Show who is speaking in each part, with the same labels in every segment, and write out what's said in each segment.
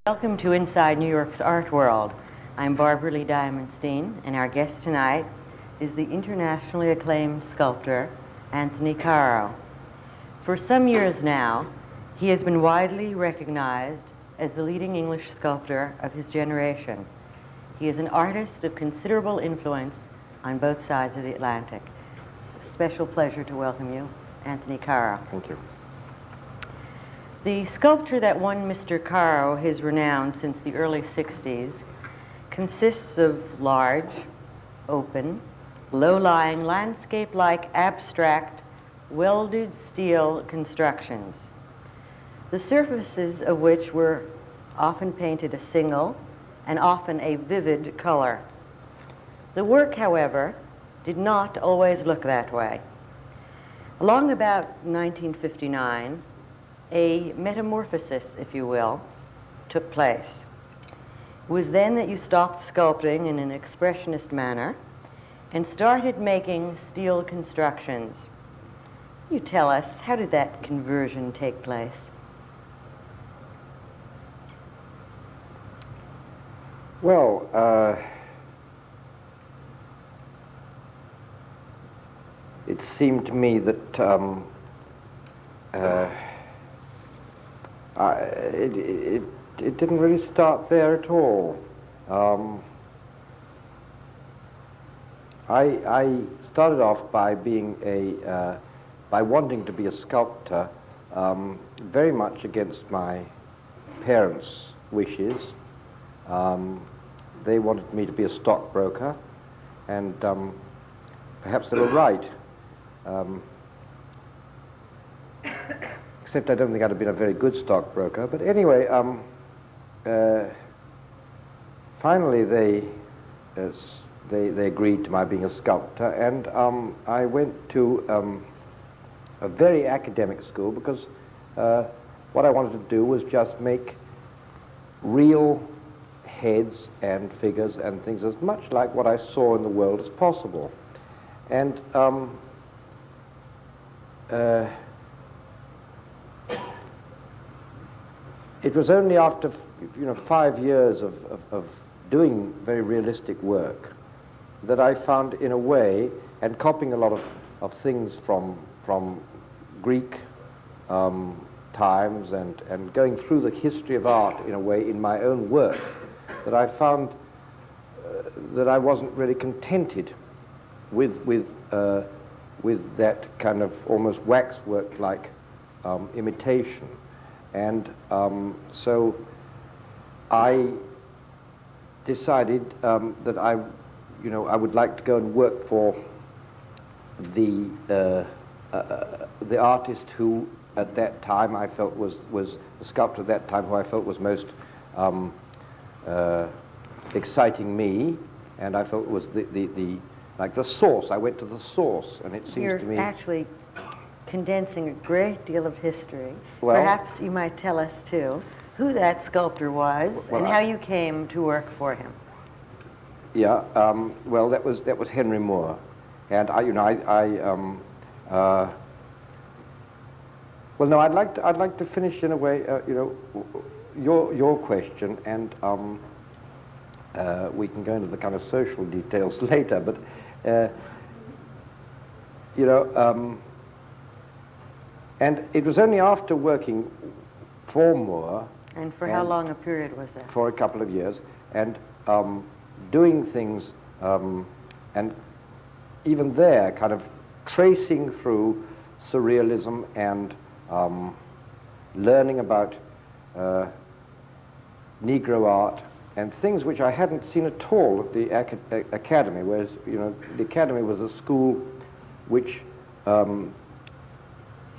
Speaker 1: Welcome to Inside New York's Art World. I'm Barbara Lee Diamondstein, and our guest tonight is the internationally acclaimed sculptor, Anthony Caro. For some years now, he has been widely recognized as the leading English sculptor of his generation. He is an artist of considerable influence on both sides of the Atlantic. It's a special pleasure to welcome you, Anthony Caro.
Speaker 2: Thank you.
Speaker 1: The sculpture that won Mr. Caro his renown since the early 60s consists of large, open, low-lying, landscape-like, abstract, welded steel constructions, the surfaces of which were often painted a single and often a vivid color. The work, however, did not always look that way. Along about 1959, a metamorphosis, if you will, took place. It was then that you stopped sculpting in an expressionist manner and started making steel constructions. You tell us, how did that conversion take place?
Speaker 2: Well, it seemed to me that it didn't really start there at all. I started off by being by wanting to be a sculptor, very much against my parents' wishes. They wanted me to be a stockbroker, and perhaps they were right. Except I don't think I'd have been a very good stockbroker. But anyway, finally they agreed to my being a sculptor, and I went to a very academic school because what I wanted to do was just make real heads and figures and things as much like what I saw in the world as possible. And it was only after 5 years of doing very realistic work that I found, in a way, and copying a lot of things from Greek times and going through the history of art, in a way, in my own work, that I found that I wasn't really contented with that kind of almost waxwork-like imitation. And so I decided that I would like to go and work for the artist who, at that time, I felt was the sculptor at that time who I felt was most exciting me, and I felt was the source. I went to the source, and it seems to me.
Speaker 1: You're actually condensing a great deal of history.
Speaker 2: Well,
Speaker 1: perhaps you might tell us, too, who that sculptor was and how you came to work for him.
Speaker 2: Yeah, well, that was Henry Moore, and well, no, I'd like to finish in a way, your question, and we can go into the kind of social details later, but and it was only after working for Moore.
Speaker 1: And for how long a period was that?
Speaker 2: For a couple of years, and doing things, and even there, kind of tracing through surrealism and learning about Negro art and things which I hadn't seen at all at the academy, whereas the academy was a school which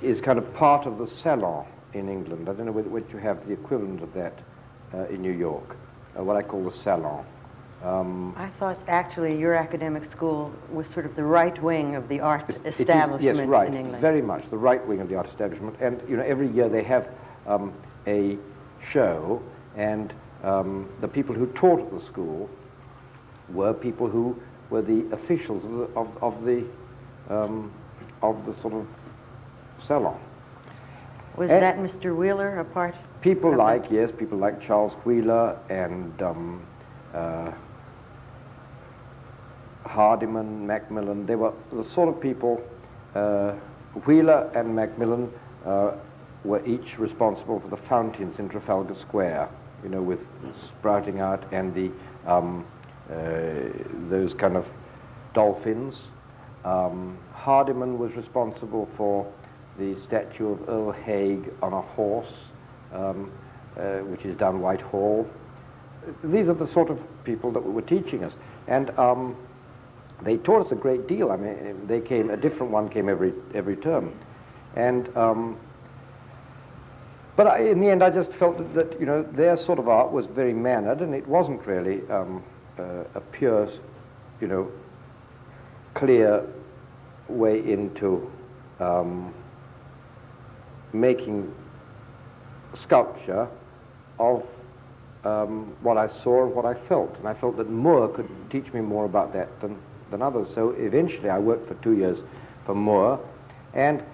Speaker 2: is kind of part of the salon in England. I don't know whether you have the equivalent of that in New York, what I call the salon.
Speaker 1: I thought actually your academic school was sort of the right wing of the art establishment
Speaker 2: yes, right,
Speaker 1: in England.
Speaker 2: Very much the right wing of the art establishment. And every year they have a show, and the people who taught at the school were people who were the officials of the sort of salon.
Speaker 1: Was that Mr. Wheeler a part
Speaker 2: people like, yes, people like Charles Wheeler and Hardiman, Macmillan, they were the sort of people, Wheeler and Macmillan were each responsible for the fountains in Trafalgar Square, you know, with sprouting out, and the those kind of dolphins. Hardiman was responsible for the statue of Earl Haig on a horse, which is down Whitehall. These are the sort of people that were teaching us, and they taught us a great deal. I mean, they came, a different one came every term, and but in the end, I just felt that you know, their sort of art was very mannered, and it wasn't really a pure, you know, clear way into making sculpture of what I saw and what I felt. And I felt that Moore could teach me more about that than others. So eventually I worked for 2 years for Moore, and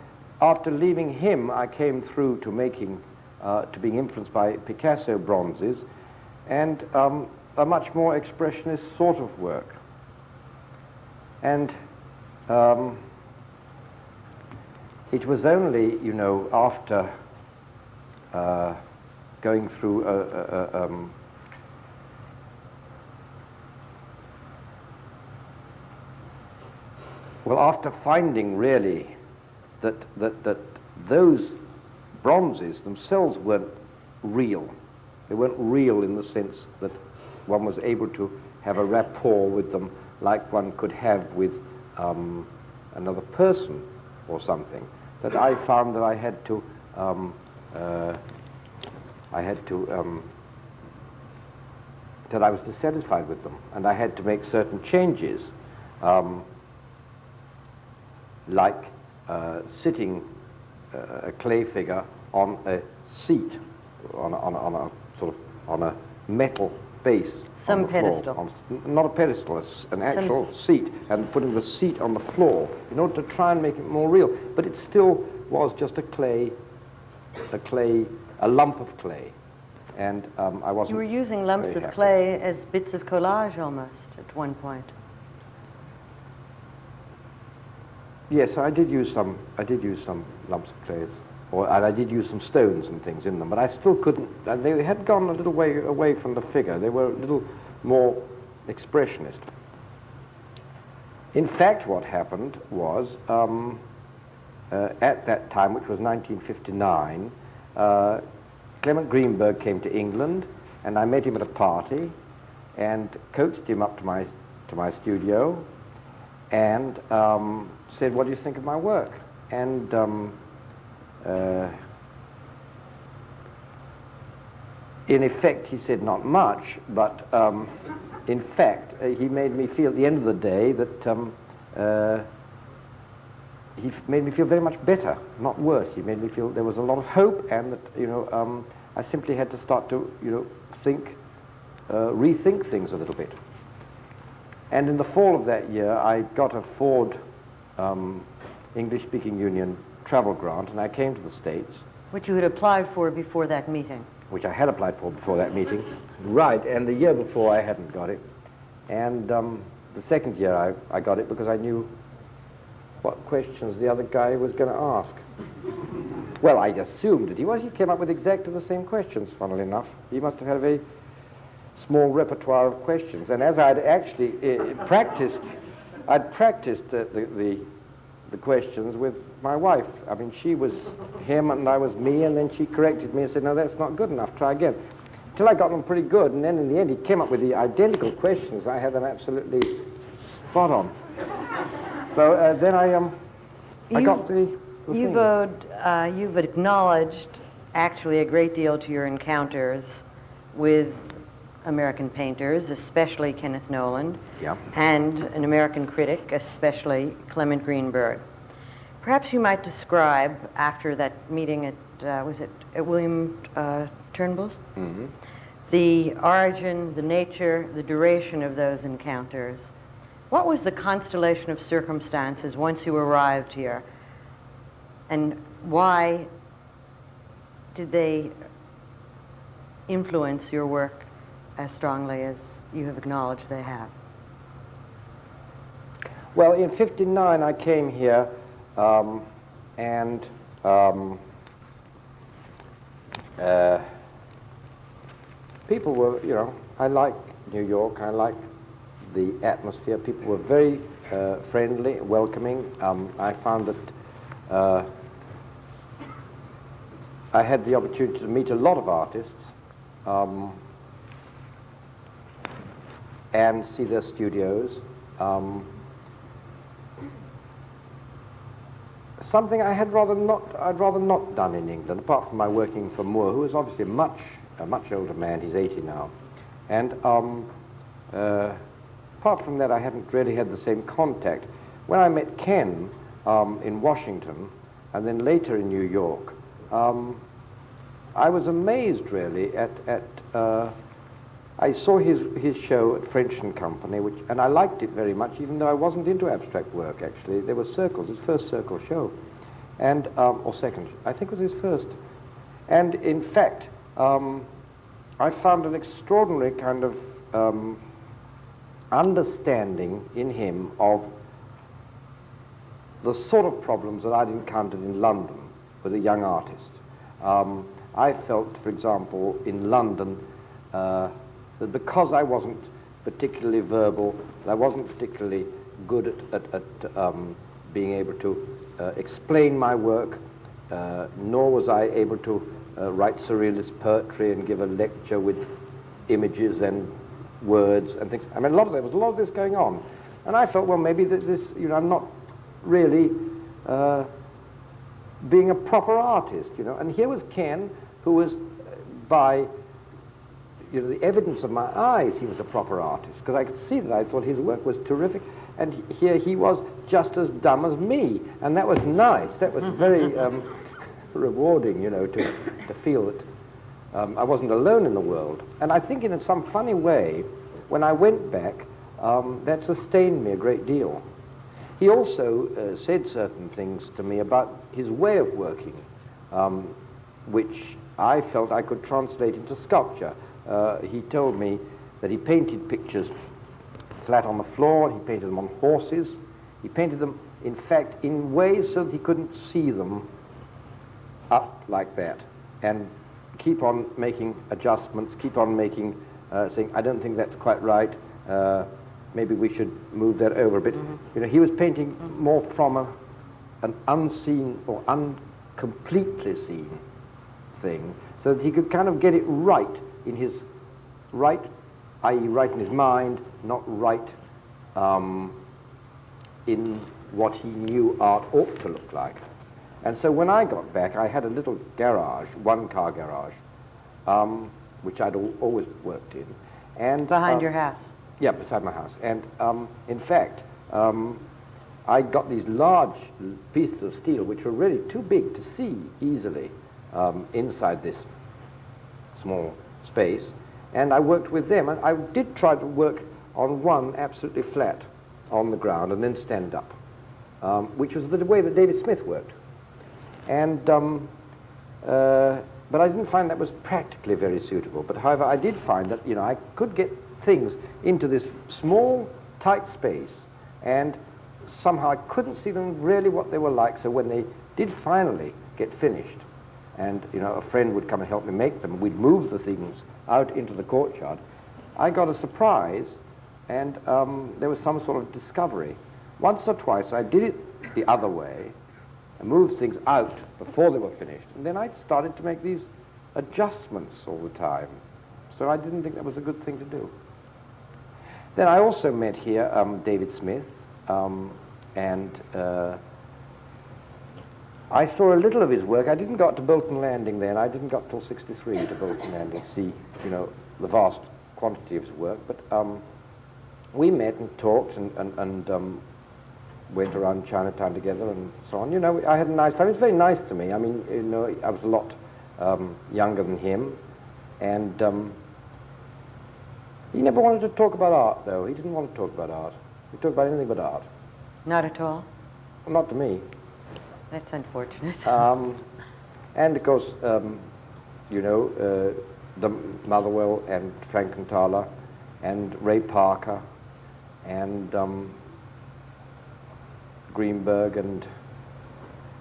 Speaker 2: after leaving him, I came through to making, to being influenced by Picasso bronzes, and a much more expressionist sort of work. And it was only, you know, after going through well, after finding really that those bronzes themselves weren't real. They weren't real in the sense that one was able to have a rapport with them like one could have with another person or something. That I found that I had to that I was dissatisfied with them, and I had to make certain changes, like sitting a clay figure on a seat, on a sort of on a metal base.
Speaker 1: Some pedestal.
Speaker 2: Not a pedestal, an actual seat, and putting the seat on the floor in order to try and make it more real. But it still was just a lump of clay. And I wasn't.
Speaker 1: You were using lumps of clay as bits of collage almost at one point.
Speaker 2: Yes, I did use some lumps of clays, and I did use some stones and things in them. But I still couldn't. They had gone a little way away from the figure. They were a little more expressionist. In fact, what happened was at that time, which was 1959. Clement Greenberg came to England, and I met him at a party, and coaxed him up to my studio, and said, "What do you think of my work?" And in effect, he said not much, but in fact, he made me feel at the end of the day that he made me feel very much better, not worse. He made me feel there was a lot of hope, and that, you know, I simply had to start to, you know, rethink things a little bit. And in the fall of that year, I got a Ford English-speaking union travel grant, and I came to the States.
Speaker 1: Which you had applied for before that meeting.
Speaker 2: Which I had applied for before that meeting. Right, and the year before I hadn't got it. And the second year I got it because I knew what questions the other guy was going to ask. Well, I assumed that he was. He came up with exactly the same questions, funnily enough. He must have had a very small repertoire of questions. And as I'd actually I'd practiced the questions with my wife. I mean, she was him and I was me, and then she corrected me and said, "No, that's not good enough, try again." Till I got them pretty good, and then in the end he came up with the identical questions. I had them absolutely spot on. So then I got the
Speaker 1: you've acknowledged actually a great deal to your encounters with American painters, especially Kenneth Noland,
Speaker 2: yeah,
Speaker 1: and an American critic, especially Clement Greenberg. Perhaps you might describe, after that meeting at, was it at William Turnbull's?
Speaker 2: Mm-hmm.
Speaker 1: The origin, the nature, the duration of those encounters. What was the constellation of circumstances once you arrived here? And why did they influence your work as strongly as you have acknowledged they have?
Speaker 2: Well, in '59 I came here, and people were, you know, I like New York, I like the atmosphere. People were very friendly, welcoming. I found that I had the opportunity to meet a lot of artists and see their studios. Something I'd rather not done in England, apart from my working for Moore, who is obviously a much older man. He's 80 now, and apart from that, I hadn't really had the same contact. When I met Ken in Washington, and then later in New York, I was amazed really at I saw his show at French and Company, and I liked it very much, even though I wasn't into abstract work, actually. There were circles, his first circle show, and, or second, I think it was his first. And in fact, I found an extraordinary kind of understanding in him of the sort of problems that I'd encountered in London with a young artist. I felt, for example, in London, that because I wasn't particularly verbal, that I wasn't particularly good at being able to explain my work, nor was I able to write surrealist poetry and give a lecture with images and words and things. I mean, there was a lot of this going on. And I felt, well, maybe this, you know, I'm not really being a proper artist, you know. And here was Ken, who was, by the evidence of my eyes, he was a proper artist, because I could see that I thought his work was terrific, and here he was just as dumb as me, and that was nice. That was very rewarding, you know, to feel that I wasn't alone in the world. And I think in some funny way, when I went back, that sustained me a great deal. He also said certain things to me about his way of working, which I felt I could translate into sculpture. He told me that he painted pictures flat on the floor, he painted them on horses. He painted them, in fact, in ways so that he couldn't see them up like that, and keep on making adjustments, keep on making, saying, I don't think that's quite right, maybe we should move that over a bit. You know, he was painting more from an unseen or uncompletely seen thing, so that he could kind of get it right in his right, i.e. right in his mind, not right in what he knew art ought to look like. And so when I got back, I had a little garage, one-car garage, which I'd always worked in. And
Speaker 1: Behind your house?
Speaker 2: Yeah, beside my house. And in fact, I got these large pieces of steel, which were really too big to see easily inside this small space, and I worked with them. And I did try to work on one absolutely flat on the ground and then stand up, which was the way that David Smith worked. And but I didn't find that was practically very suitable. But however, I did find that, you know, I could get things into this small, tight space, and somehow I couldn't see them really what they were like. So when they did finally get finished, and, you know, a friend would come and help me make them, we'd move the things out into the courtyard, I got a surprise, and there was some sort of discovery. Once or twice I did it the other way, and moved things out before they were finished, and then I started to make these adjustments all the time. So I didn't think that was a good thing to do. Then I also met here David Smith, and I saw a little of his work. I didn't go to Bolton Landing then. I didn't go till '63 to Bolton Landing to see, you know, the vast quantity of his work. But we met and talked and went around Chinatown together and so on. You know, I had a nice time. It was very nice to me. I mean, you know, I was a lot younger than him, and he never wanted to talk about art, though. He didn't want to talk about art. He talked about anything but art.
Speaker 1: Not at all?
Speaker 2: Well, not to me.
Speaker 1: That's unfortunate.
Speaker 2: And of course, you know, Motherwell and Frankenthaler and Ray Parker and Greenberg, and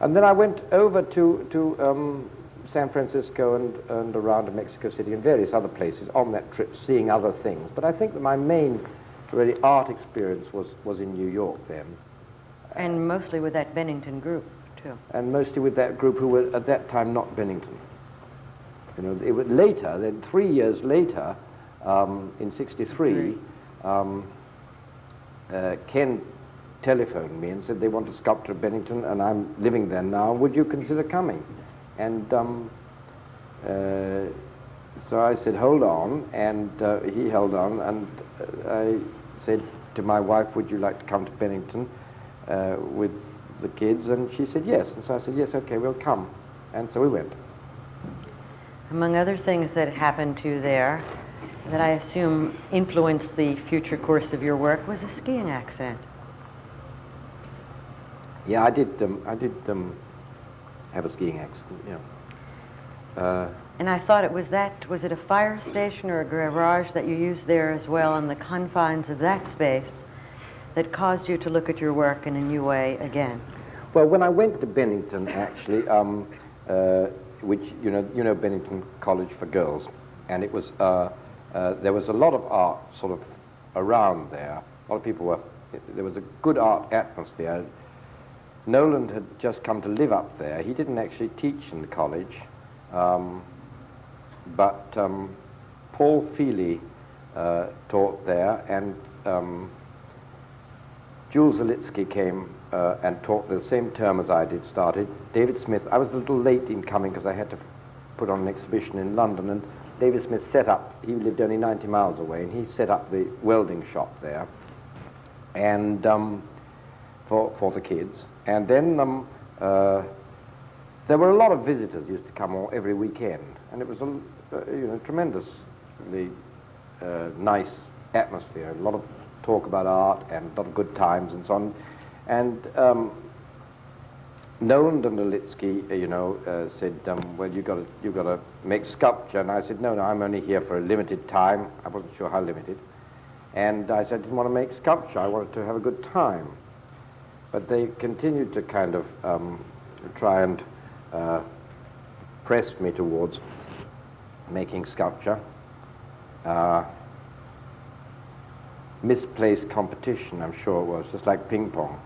Speaker 2: then I went over to San Francisco and around to Mexico City and various other places on that trip, seeing other things. But I think that my main really art experience was in New York then.
Speaker 1: And mostly with that Bennington group, too.
Speaker 2: And mostly with that group who were at that time not Bennington. You know, it was later, then 3 years later, in '63, Ken telephoned me and said they want a sculptor at Bennington, and I'm living there now. Would you consider coming? And so I said, hold on, and he held on, and I said to my wife, would you like to come to Bennington with the kids? And she said yes, and so I said, yes, okay, we'll come. And so we went.
Speaker 1: Among other things that happened to you there, that I assume influenced the future course of your work, was a skiing accent.
Speaker 2: Yeah, I did have a skiing accident, yeah.
Speaker 1: And I thought it was it a fire station or a garage that you used there as well, on the confines of that space, that caused you to look at your work in a new way again?
Speaker 2: Well, when I went to Bennington, actually, which, you know Bennington College for Girls, and it was, there was a lot of art sort of around there. A lot of people were, there was a good art atmosphere. Noland had just come to live up there. He didn't actually teach in the college, but Paul Feely taught there, and Jules Zalitsky came and taught the same term as I did, started. David Smith, I was a little late in coming because I had to put on an exhibition in London, and David Smith set up, he lived only 90 miles away, and he set up the welding shop there, and for the kids. And then there were a lot of visitors used to come every weekend, and it was a tremendously nice atmosphere, a lot of talk about art and a lot of good times and so on. And Noland and Zalitsky, said, well, you've got to make sculpture. And I said, no, I'm only here for a limited time. I wasn't sure how limited. And I said, I didn't want to make sculpture. I wanted to have a good time. But they continued to kind of try and press me towards making sculpture. Misplaced competition, I'm sure it was, just like ping pong.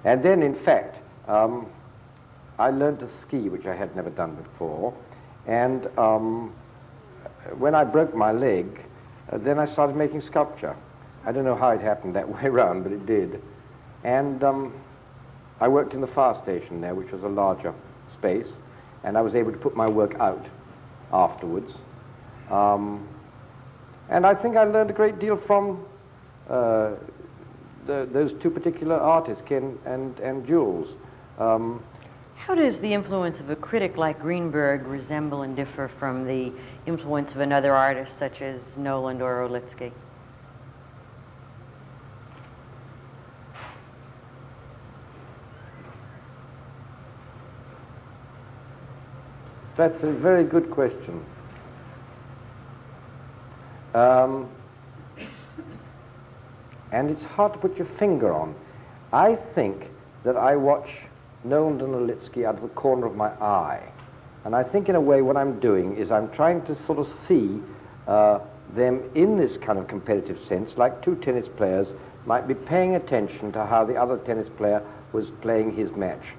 Speaker 2: And then, in fact, I learned to ski, which I had never done before. And when I broke my leg, then I started making sculpture. I don't know how it happened that way around, but it did. And I worked in the fire station there, which was a larger space, and I was able to put my work out afterwards. And I think I learned a great deal from those two particular artists, Ken and Jules.
Speaker 1: How does the influence of a critic like Greenberg resemble and differ from the influence of another artist such as Noland or Zalitsky?
Speaker 2: That's a very good question. And it's hard to put your finger on. I think that I watch Noland and Zalitsky out of the corner of my eye. And I think in a way what I'm doing is I'm trying to sort of see them in this kind of competitive sense, like two tennis players might be paying attention to how the other tennis player was playing his match.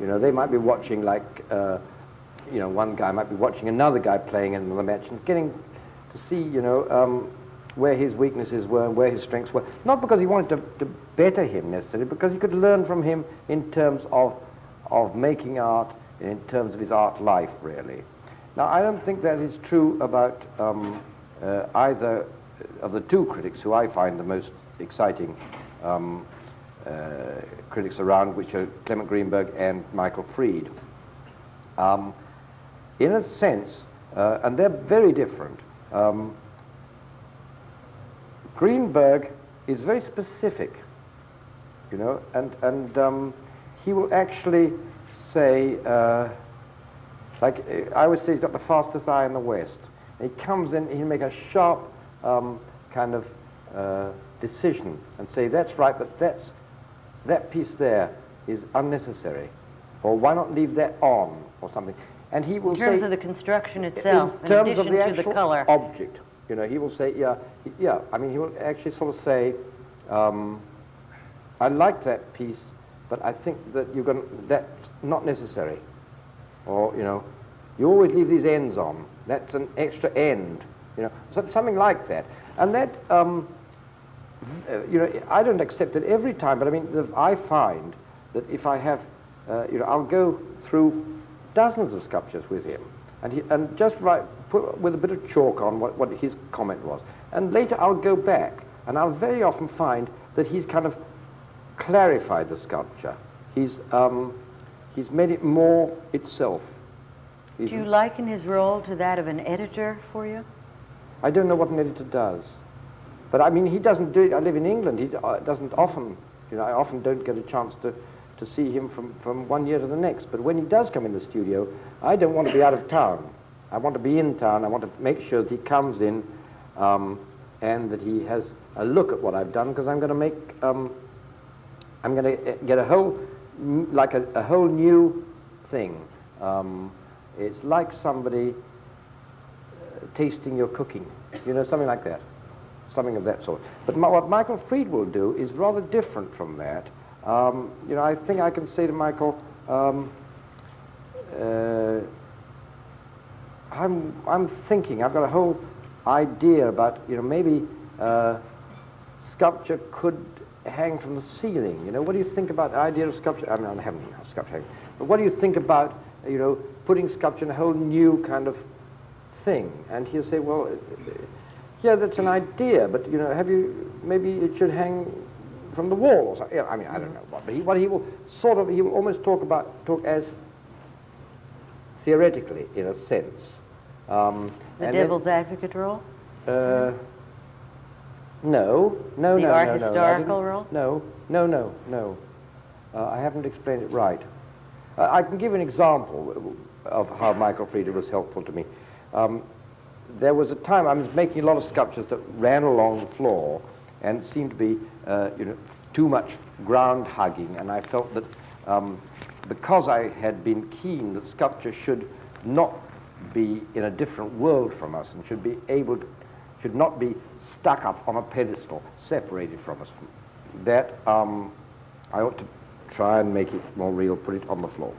Speaker 2: You know, they might be watching like, one guy might be watching another guy playing in another match and getting to see, where his weaknesses were and where his strengths were. Not because he wanted to better him necessarily, because he could learn from him in terms of making art, in terms of his art life, really. Now, I don't think that is true about either of the two critics who I find the most exciting critics around, which are Clement Greenberg and Michael Fried. In a sense, and they're very different, Greenberg is very specific, and he will actually say, Like, I always say he's got the fastest eye in the West. And he comes in, he'll make a sharp kind of decision and say, that's right, but that piece there is unnecessary. Or why not leave that on, or something. And he will say...
Speaker 1: In terms of the construction itself,
Speaker 2: in terms
Speaker 1: addition
Speaker 2: of the
Speaker 1: to
Speaker 2: actual
Speaker 1: the color.
Speaker 2: object. You know, he will say, yeah, I mean, he will actually sort of say, I like that piece, but I think that that's not necessary. Or, you know, you always leave these ends on. That's an extra end. You know, something like that. And that, you know, I don't accept it every time, but I mean, I find that if I have, you know, I'll go through dozens of sculptures with him, and just put with a bit of chalk on what his comment was. And later I'll go back, and I'll very often find that he's kind of clarified the sculpture. He's made it more itself.
Speaker 1: Do you liken his role to that of an editor for you?
Speaker 2: I don't know what an editor does. But I mean, he doesn't do it. I live in England. He doesn't often, you know, I often don't get a chance to see him from one year to the next. But when he does come in the studio, I don't want to be out of town. I want to be in town. I want to make sure that he comes in and that he has a look at what I've done, because I'm going to make, I'm going to get a whole, like a whole new thing. It's like somebody tasting your cooking, you know, something like that. Something of that sort. But what Michael Fried will do is rather different from that. You know, I think I can say to Michael, I'm thinking, I've got a whole idea about, you know, maybe sculpture could hang from the ceiling. You know, what do you think about the idea of sculpture? I mean, I haven't sculpture hanging, but what do you think about, you know, putting sculpture in a whole new kind of thing? And he'll say, well, yeah, that's an idea, but, you know, maybe it should hang from the wall or something. I mean, I don't know what, but he will sort of, he will almost talk as theoretically, in a sense.
Speaker 1: The devil's advocate role?
Speaker 2: No.
Speaker 1: The art historical role?
Speaker 2: No. I haven't explained it right. I can give an example of how Michael Fried was helpful to me. There was a time I was making a lot of sculptures that ran along the floor and seemed to be, you know, too much ground hugging, and I felt that because I had been keen that sculpture should not be in a different world from us and should not be stuck up on a pedestal, separated from us, that I ought to try and make it more real, put it on the floor.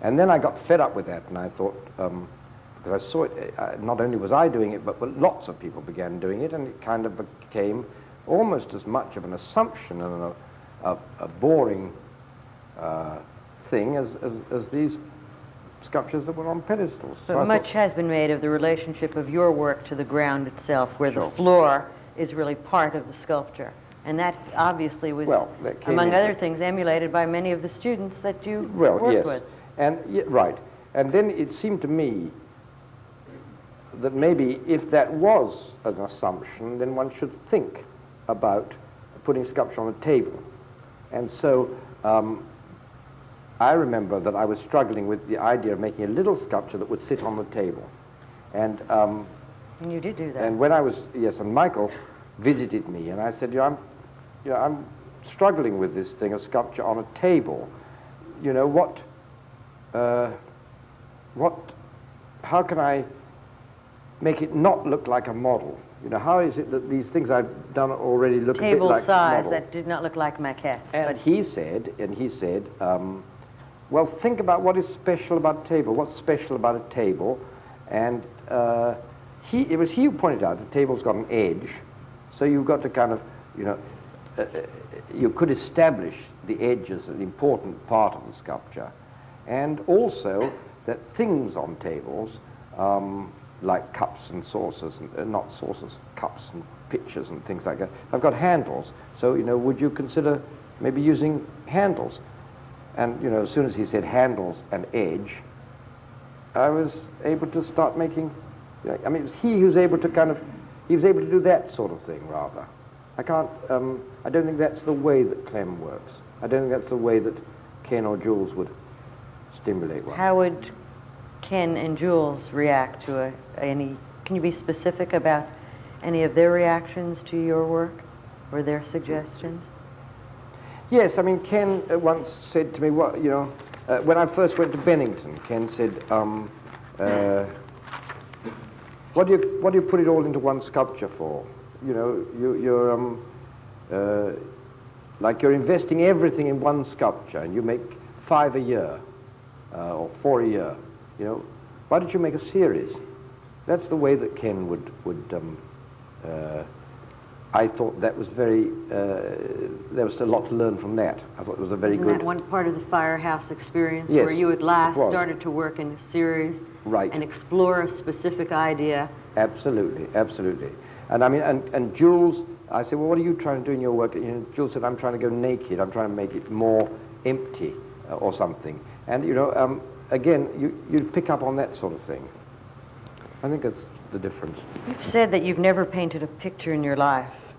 Speaker 2: And then I got fed up with that, and I thought, because I saw it, not only was I doing it, but lots of people began doing it, and it kind of became almost as much of an assumption and a boring thing as these sculptures that were on pedestals.
Speaker 1: But
Speaker 2: so
Speaker 1: much has been made of the relationship of your work to the ground itself, where
Speaker 2: Sure.
Speaker 1: the floor is really part of the sculpture. And that obviously was,
Speaker 2: that came
Speaker 1: among
Speaker 2: into
Speaker 1: other
Speaker 2: it.
Speaker 1: things, emulated by many of the students that you
Speaker 2: Well,
Speaker 1: worked
Speaker 2: yes.
Speaker 1: with.
Speaker 2: And right. And then it seemed to me that maybe if that was an assumption, then one should think about putting sculpture on a table. And so I remember that I was struggling with the idea of making a little sculpture that would sit on the table. And
Speaker 1: you did do that.
Speaker 2: And when I was, yes, and Michael visited me, and I said, I'm struggling with this thing, a sculpture on a table. You know, how can I make it not look like a model? You know, how is it that these things I've done already look a bit
Speaker 1: Table
Speaker 2: like
Speaker 1: size
Speaker 2: model?
Speaker 1: that did not look like maquettes.
Speaker 2: And
Speaker 1: but
Speaker 2: he said, well, think about what is special about a table. What's special about a table? And it was he who pointed out the table's got an edge, so you've got to kind of, you know, you could establish the edge as an important part of the sculpture, and also that things on tables, like cups and saucers, and not saucers, cups and pitchers and things like that, have got handles. So, you know, would you consider maybe using handles? And, you know, as soon as he said handles and edge, I was able to start making, you know, I mean, it was he who's able to kind of, he was able to do that sort of thing, rather. I don't think that's the way that Clem works. I don't think that's the way that Ken or Jules would stimulate one.
Speaker 1: How would Ken and Jules react to any? Can you be specific about any of their reactions to your work or their suggestions?
Speaker 2: Yes, I mean, Ken once said to me, "What you know?" When I first went to Bennington, Ken said, "What do you put it all into one sculpture for? You know, you're like you're investing everything in one sculpture, and you make 5 a year or 4 a year. You know, why don't you make a series?" That's the way that Ken would. I thought that was very. There was a lot to learn from that. I thought it was a very
Speaker 1: Isn't
Speaker 2: good.
Speaker 1: that one part of the Firehouse experience,
Speaker 2: Yes,
Speaker 1: where you at last
Speaker 2: it was.
Speaker 1: started to work in a series,
Speaker 2: Right.
Speaker 1: and explore a specific idea?
Speaker 2: Absolutely, absolutely. And I mean, and Jules, I said, "Well, what are you trying to do in your work?" You know, Jules said, "I'm trying to go naked. I'm trying to make it more empty or something." And you know, again, you pick up on that sort of thing. I think that's the difference.
Speaker 1: You've said that you've never painted a picture in your life.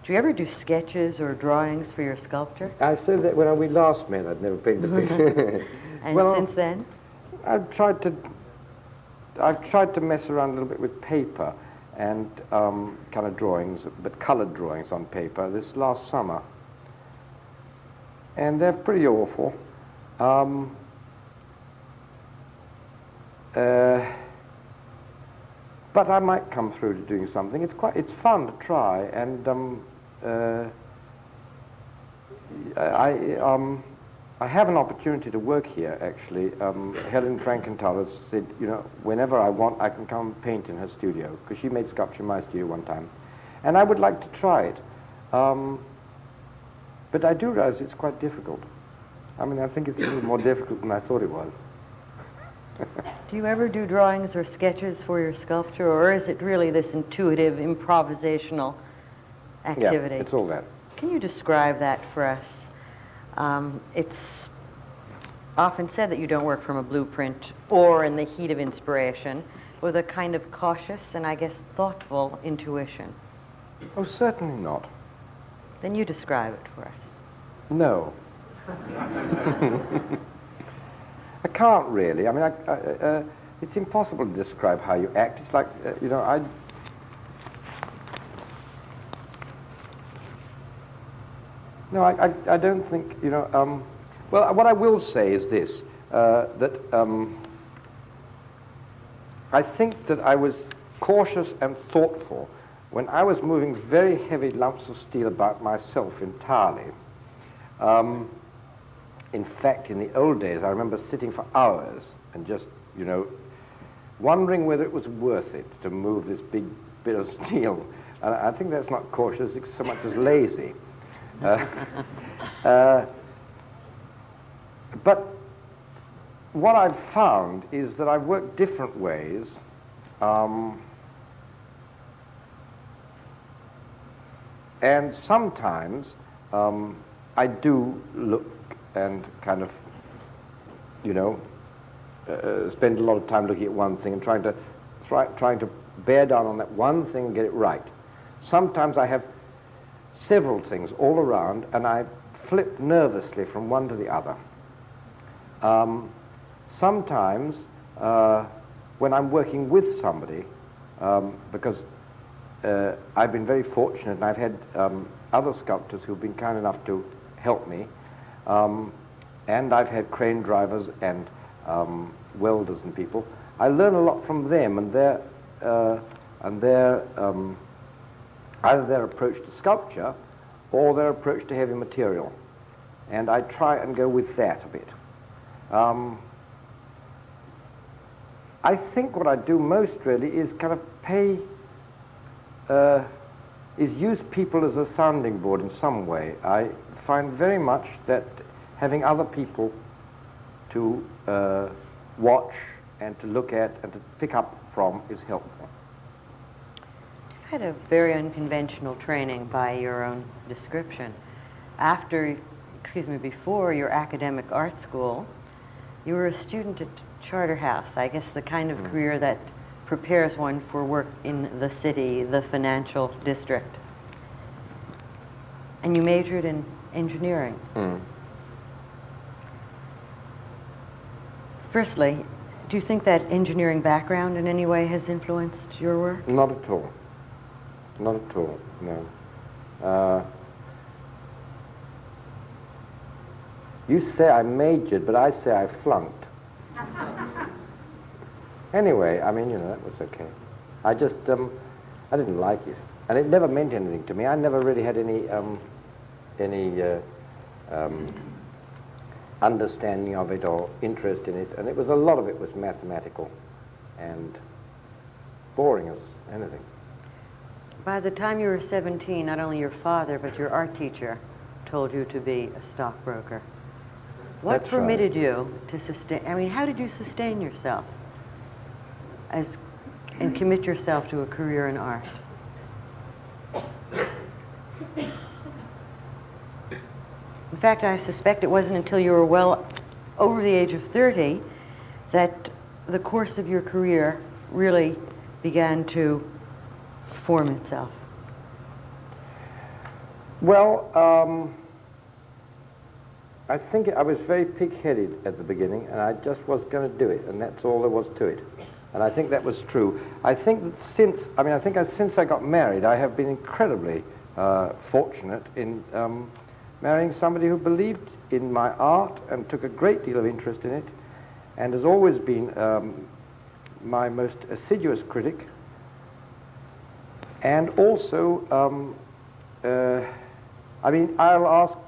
Speaker 1: Do you ever do sketches or drawings for your sculpture?
Speaker 2: I said that when we last met, I'd never painted a picture.
Speaker 1: And
Speaker 2: Well,
Speaker 1: since then?
Speaker 2: I've tried to mess around a little bit with paper and kind of drawings, but colored drawings on paper this last summer. And they're pretty awful. But I might come through to doing something. It's fun to try, and I have an opportunity to work here, actually. Helen Frankenthaler said, you know, whenever I want, I can come paint in her studio, because she made sculpture in my studio one time. And I would like to try it. But I do realize it's quite difficult. I mean, I think it's a little more difficult than I thought it was.
Speaker 1: Do you ever do drawings or sketches for your sculpture, or is it really this intuitive, improvisational activity?
Speaker 2: Yeah, it's all that.
Speaker 1: Can you describe that for us? It's often said that you don't work from a blueprint or in the heat of inspiration, with a kind of cautious and, I guess, thoughtful intuition.
Speaker 2: Oh, certainly not.
Speaker 1: Then you describe it for us.
Speaker 2: No. I can't really. I mean, it's impossible to describe how you act. It's like, you know, I don't think, you know, well, what I will say is this, that I think that I was cautious and thoughtful when I was moving very heavy lumps of steel about myself entirely. In fact, in the old days, I remember sitting for hours and just, you know, wondering whether it was worth it to move this big bit of steel. And I think that's not cautious so much as lazy. But what I've found is that I work different ways. And sometimes I do look and kind of, you know, spend a lot of time looking at one thing and trying to bear down on that one thing and get it right. Sometimes I have several things all around, and I flip nervously from one to the other. Sometimes, when I'm working with somebody, because I've been very fortunate, and I've had other sculptors who've been kind enough to help me, and I've had crane drivers and welders and people. I learn a lot from them and their either their approach to sculpture or their approach to heavy material, and I try and go with that a bit. I think what I do most really is kind of is use people as a sounding board in some way. I find very much that having other people to watch and to look at and to pick up from is helpful.
Speaker 1: You've had a very unconventional training by your own description. Before your academic art school, you were a student at Charterhouse, I guess the kind of career that prepares one for work in the city, the financial district. And you majored in engineering. Firstly, do you think that engineering background in any way has influenced your work?
Speaker 2: Not at all. Not at all, no. You say I majored, but I say I flunked. Anyway, I mean, you know, that was okay. I just, I didn't like it. And it never meant anything to me. I never really had any understanding of it or interest in it. And it was, a lot of it was mathematical and boring as anything.
Speaker 1: By the time you were 17, not only your father, but your art teacher told you to be a stockbroker. What
Speaker 2: That's
Speaker 1: permitted
Speaker 2: right.
Speaker 1: you to sustain, I mean, how did you sustain yourself and commit yourself to a career in art? In fact, I suspect it wasn't until you were well over the age of 30 that the course of your career really began to form itself.
Speaker 2: Well, I think I was very pig-headed at the beginning, and I just was going to do it, and that's all there was to it. And I think that was true. I think that since I got married, I have been incredibly fortunate in marrying somebody who believed in my art and took a great deal of interest in it, and has always been my most assiduous critic, and also, I mean, I'll ask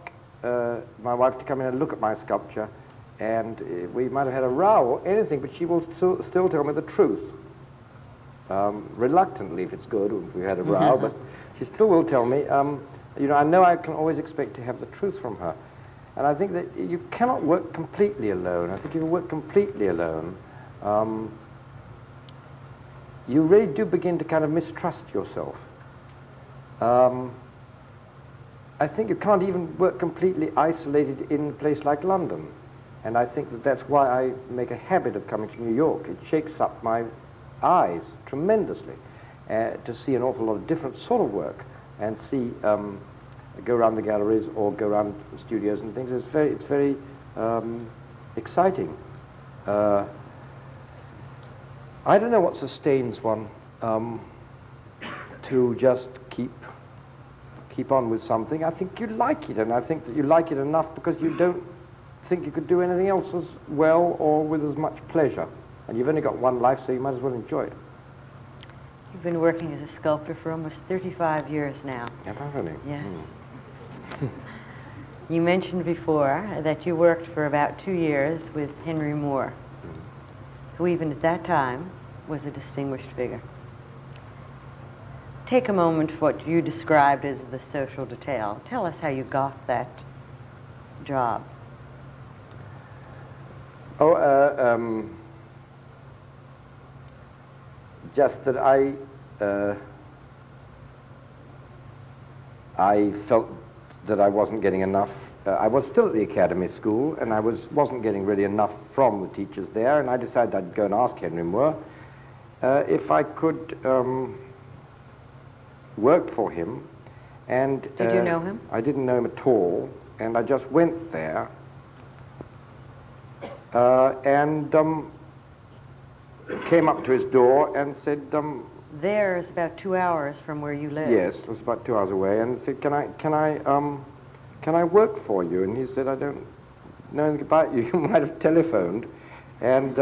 Speaker 2: my wife to come in and look at my sculpture, and we might have had a row or anything, but she will still tell me the truth. Reluctantly, if it's good, if we had a row, but she still will tell me, you know, I know I can always expect to have the truth from her. And I think that you cannot work completely alone. I think if you work completely alone, you really do begin to kind of mistrust yourself. I think you can't even work completely isolated in a place like London. And I think that that's why I make a habit of coming to New York. It shakes up my eyes tremendously to see an awful lot of different sort of work and see, go around the galleries or go around the studios and things. It's very exciting. I don't know what sustains one to just keep on with something. I think you like it, and I think that you like it enough because you don't think you could do anything else as well or with as much pleasure. And you've only got one life, so you might as well enjoy it.
Speaker 1: You've been working as a sculptor for almost 35 years now.
Speaker 2: Have I really?
Speaker 1: Yes. You mentioned before that you worked for about 2 years with Henry Moore, who even at that time was a distinguished figure. Take a moment for what you described as the social detail. Tell us how you got that job.
Speaker 2: Oh, just that I felt that I wasn't getting enough. I was still at the academy school, and I wasn't getting really enough from the teachers there, and I decided I'd go and ask Henry Moore if I could work for him. And
Speaker 1: did you know him?
Speaker 2: I didn't know him at all, and I just went there and came up to his door and said,
Speaker 1: there is about 2 hours from where you live.
Speaker 2: yes, it was about 2 hours away, and said, can I work for you? And he said, I don't know anything about you. You might have telephoned. And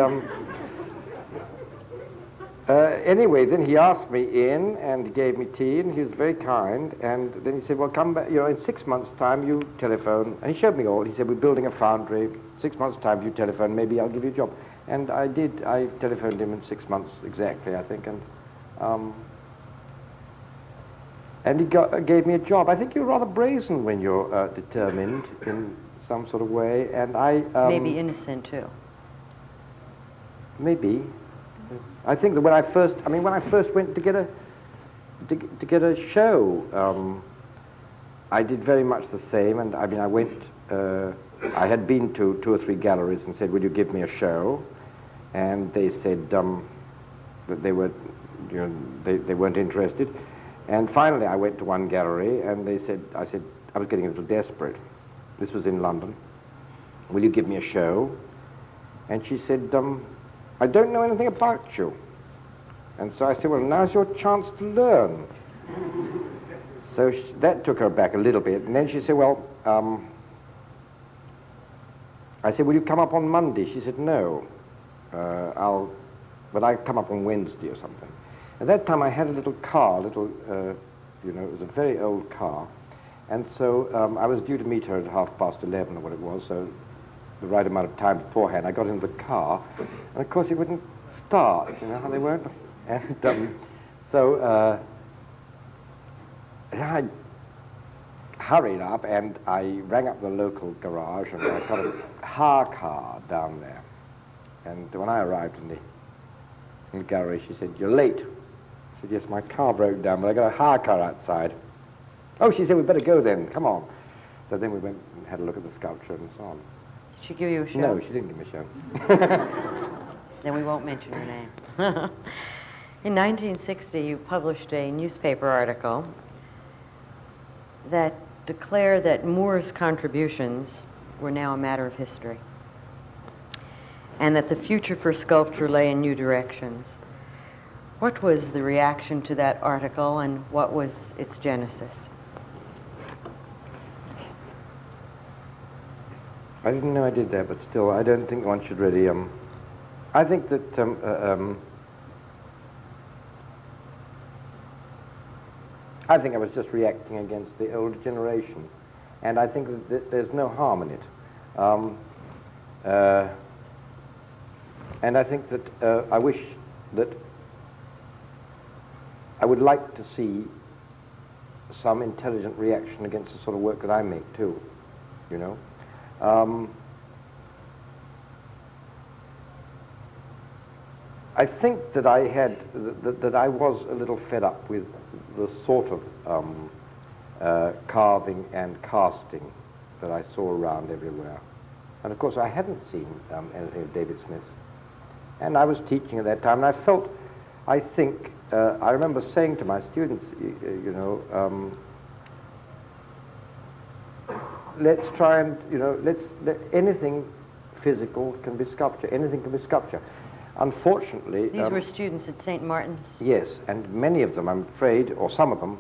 Speaker 2: anyway, then he asked me in, and he gave me tea, and he was very kind. And then he said, well, come back, you know, in 6 months' time, you telephone. And he showed me all. He said, we're building a foundry. 6 months' time, you telephone, maybe I'll give you a job. And I did. I telephoned him in 6 months exactly, I think, and he gave me a job. I think you're rather brazen when you're determined in some sort of way, and I...
Speaker 1: maybe innocent, too.
Speaker 2: Maybe. Yes. I think that when I first went to get a show, I did very much the same, and I mean, I went, I had been to 2 or 3 galleries and said, will you give me a show? And they said that they were, you know, they weren't interested. And finally I went to one gallery, and I said, I was getting a little desperate. This was in London. Will you give me a show? And she said, I don't know anything about you. And so I said, well, now's your chance to learn. So that took her back a little bit. And then she said, well, I said, will you come up on Monday? She said, no, but I come up on Wednesday or something. At that time, I had a little car, it was a very old car. And so I was due to meet her at 11:30 or what it was, so the right amount of time beforehand. I got into the car, and of course it wouldn't start, you know how they weren't? And so I hurried up and I rang up the local garage and I got a hire car down there. And when I arrived in the garage, she said, you're late. I said, yes, my car broke down, but I got a hire car outside. Oh, she said, we better go then, come on. So then we went and had a look at the sculpture and so on.
Speaker 1: Did she give you a show?
Speaker 2: No, she didn't give me a show.
Speaker 1: Then we won't mention her name. In 1960, you published a newspaper article that declared that Moore's contributions were now a matter of history, and that the future for sculpture lay in new directions. What was the reaction to that article, and what was its genesis?
Speaker 2: I didn't know I did that, but still, I don't think one should really, I think that, I think I was just reacting against the older generation, and I think that there's no harm in it. And I think that I wish that I would like to see some intelligent reaction against the sort of work that I make too, you know. I think that I had, that I was a little fed up with the sort of carving and casting that I saw around everywhere. And of course I hadn't seen anything of David Smith. And I was teaching at that time, and I felt, I think, I remember saying to my students, you know, let's try and, you know, anything physical can be sculpture, anything can be sculpture. Unfortunately...
Speaker 1: These were students at St. Martin's?
Speaker 2: Yes, and many of them, I'm afraid, or some of them,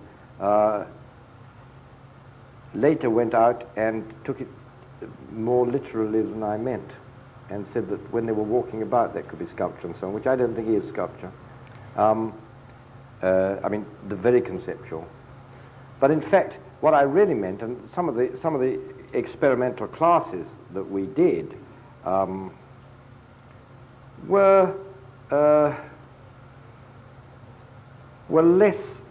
Speaker 2: later went out and took it more literally than I meant, and said that when they were walking about there could be sculpture and so on, which I don't think is sculpture. I mean, the very conceptual. But in fact, what I really meant, and some of the experimental classes that we did were less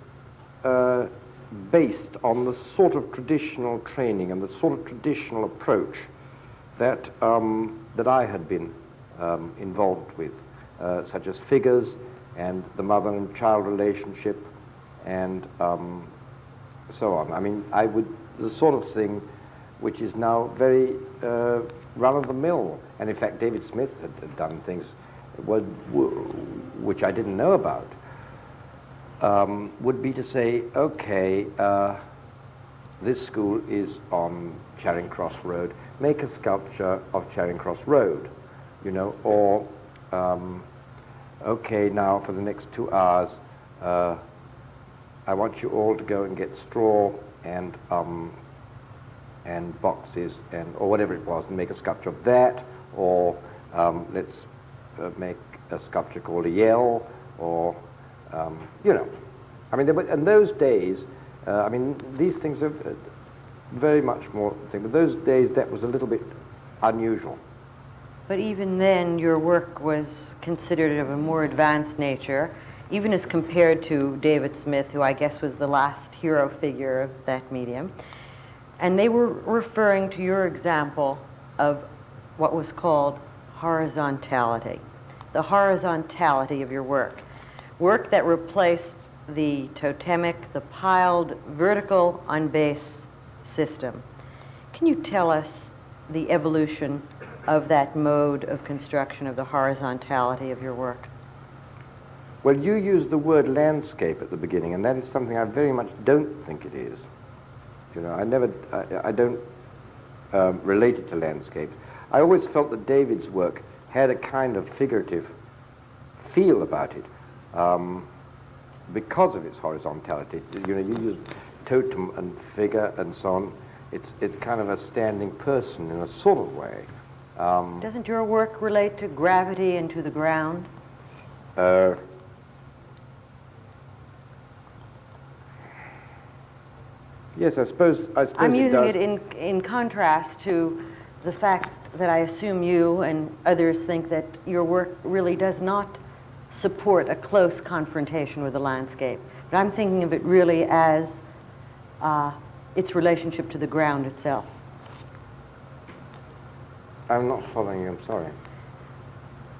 Speaker 2: based on the sort of traditional training and the sort of traditional approach that that I had been involved with, such as figures and the mother and child relationship and so on. I mean, the sort of thing which is now very run-of-the-mill. And in fact, David Smith had done things which I didn't know about, would be to say, okay, this school is on Charing Cross Road, make a sculpture of Charing Cross Road, you know, or, okay, now for the next 2 hours, I want you all to go and get straw and boxes or whatever it was, and make a sculpture of that, or let's make a sculpture called a yell, or you know, I mean, in those days, I mean, these things are very much more thing, but those days that was a little bit unusual.
Speaker 1: But even then, your work was considered of a more advanced nature, even as compared to David Smith, who I guess was the last hero figure of that medium. And they were referring to your example of what was called horizontality, the horizontality of your work, work that replaced the totemic, the piled vertical on base system. Can you tell us the evolution of that mode of construction of the horizontality of your work?
Speaker 2: Well, you used the word landscape at the beginning, and that is something I very much don't think it is. You know, I don't relate it to landscape. I always felt that David's work had a kind of figurative feel about it because of its horizontality. You know, you use totem and figure and so on. It's kind of a standing person in a sort of way.
Speaker 1: Doesn't your work relate to gravity and to the ground?
Speaker 2: Yes, I suppose
Speaker 1: I'm
Speaker 2: it
Speaker 1: using
Speaker 2: does.
Speaker 1: it in contrast to the fact that I assume you and others think that your work really does not support a close confrontation with the landscape. But I'm thinking of it really as its relationship to the ground itself.
Speaker 2: I'm not following you, I'm sorry.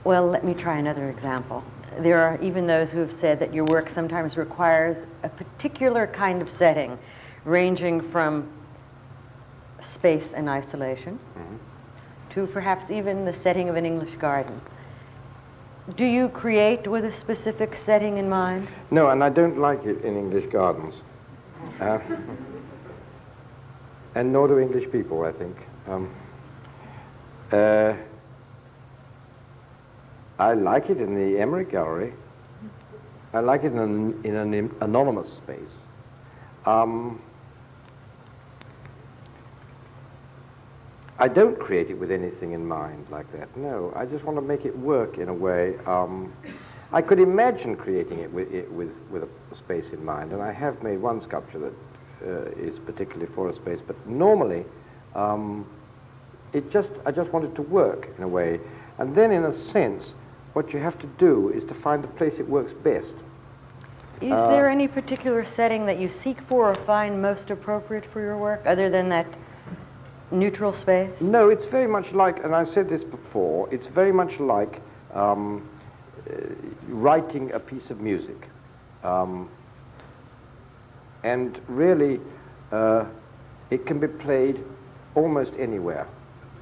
Speaker 1: Well, let me try another example. There are even those who have said that your work sometimes requires a particular kind of setting, ranging from space and isolation to perhaps even the setting of an English garden. Do you create with a specific setting in mind?
Speaker 2: No, and I don't like it in English gardens. And nor do English people, I think. I like it in the Emmerich Gallery. I like it in an anonymous space. I don't create it with anything in mind like that. No, I just want to make it work in a way. I could imagine creating it with a space in mind, and I have made one sculpture that is particularly for a space. But normally, I just want it to work in a way, and then in a sense, what you have to do is to find the place it works best.
Speaker 1: Is there any particular setting that you seek for or find most appropriate for your work, other than that neutral space?
Speaker 2: No, it's very much like, and I've said this before, it's very much like writing a piece of music. And really, it can be played almost anywhere.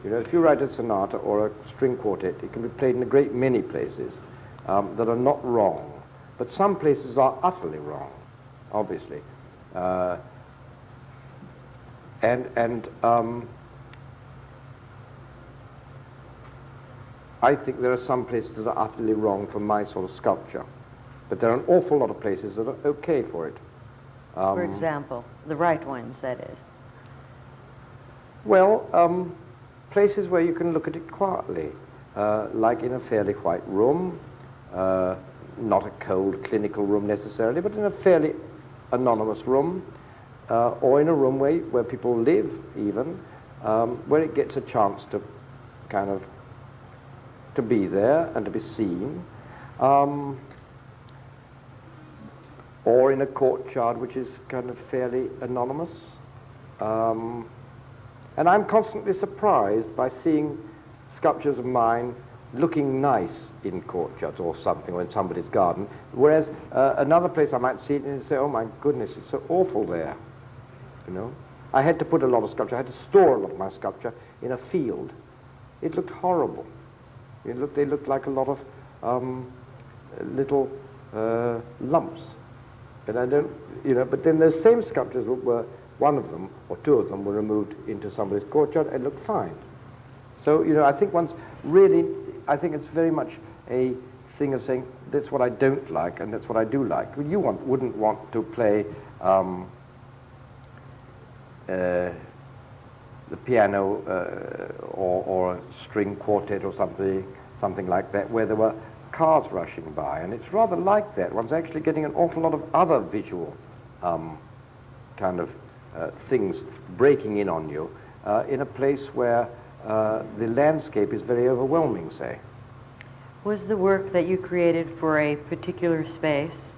Speaker 2: You know, if you write a sonata or a string quartet, it can be played in a great many places that are not wrong. But some places are utterly wrong, obviously. I think there are some places that are utterly wrong for my sort of sculpture. But there are an awful lot of places that are okay for it.
Speaker 1: For example, the right ones, that is.
Speaker 2: Well, places where you can look at it quietly, like in a fairly white room, not a cold clinical room necessarily, but in a fairly anonymous room, or in a room where people live even, where it gets a chance to kind of to be there and to be seen, or in a courtyard which is kind of fairly anonymous. And I'm constantly surprised by seeing sculptures of mine looking nice in courtyards or something, or in somebody's garden, whereas another place I might see it and say, oh my goodness, it's so awful there, you know. I had to put a lot of sculpture, I had to store a lot of my sculpture in a field. It looked horrible. They looked like a lot of little lumps. And I don't, you know, but then those same sculptures were, one of them, or two of them, were removed into somebody's courtyard and looked fine. So, you know, I think I think it's very much a thing of saying, that's what I don't like and that's what I do like. You wouldn't want to play the piano or a string quartet or something like that, where there were cars rushing by. And it's rather like that. One's actually getting an awful lot of other visual kind of things breaking in on you in a place where the landscape is very overwhelming, say.
Speaker 1: Was the work that you created for a particular space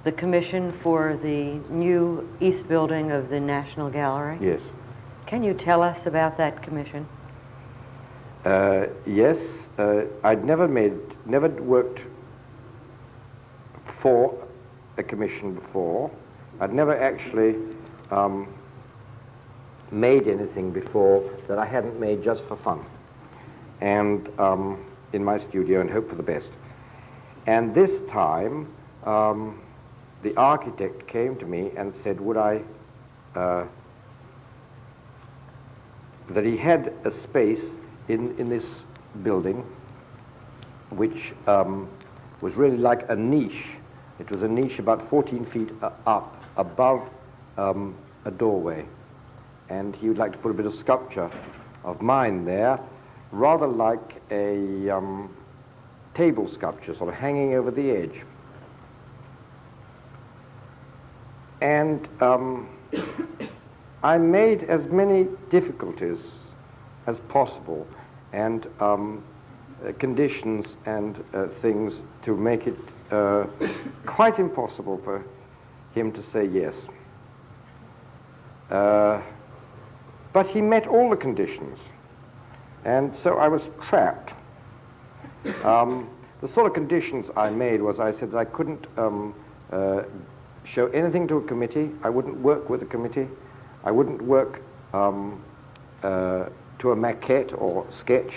Speaker 1: the commission for the new East Building of the National Gallery?
Speaker 2: Yes.
Speaker 1: Can you tell us about that commission?
Speaker 2: Yes. I'd never worked for a commission before. I'd never actually made anything before that I hadn't made just for fun, and in my studio, and hope for the best. And this time, the architect came to me and said, would I, that he had a space in this building which was really like a niche. It was a niche about 14 feet up above a doorway. And he would like to put a bit of sculpture of mine there, rather like a table sculpture, sort of hanging over the edge. And I made as many difficulties as possible and conditions and things to make it quite impossible for him to say yes. But he met all the conditions, and so I was trapped. The sort of conditions I made was I said that I couldn't show anything to a committee, I wouldn't work with a committee, I wouldn't work to a maquette or sketch.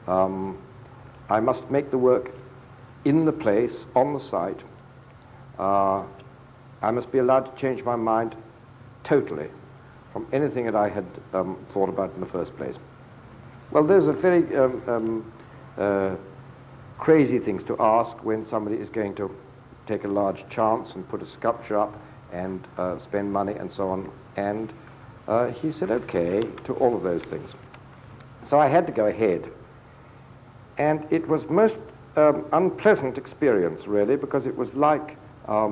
Speaker 2: I must make the work in the place, on the site. I must be allowed to change my mind totally from anything that I had thought about in the first place. Well, those are very crazy things to ask when somebody is going to take a large chance and put a sculpture up and spend money and so on. And he said okay to all of those things. So I had to go ahead. And it was most unpleasant experience, really, because it was like I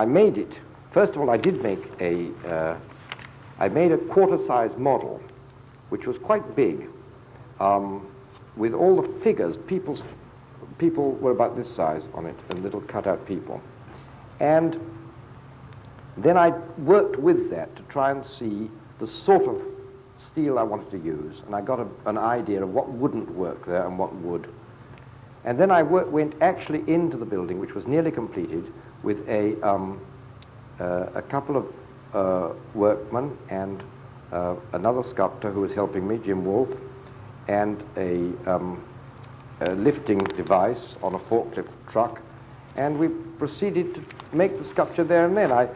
Speaker 2: made it. First of all, I did make I made a quarter-size model, which was quite big, with all the figures. People were about this size on it, and little cut-out people. And then I worked with that to try and see the sort of steel I wanted to use, and I got an idea of what wouldn't work there and what would. And then I went actually into the building, which was nearly completed, with a couple of workmen and another sculptor who was helping me, Jim Wolfe, and a lifting device on a forklift truck, and we proceeded to make the sculpture there and then. I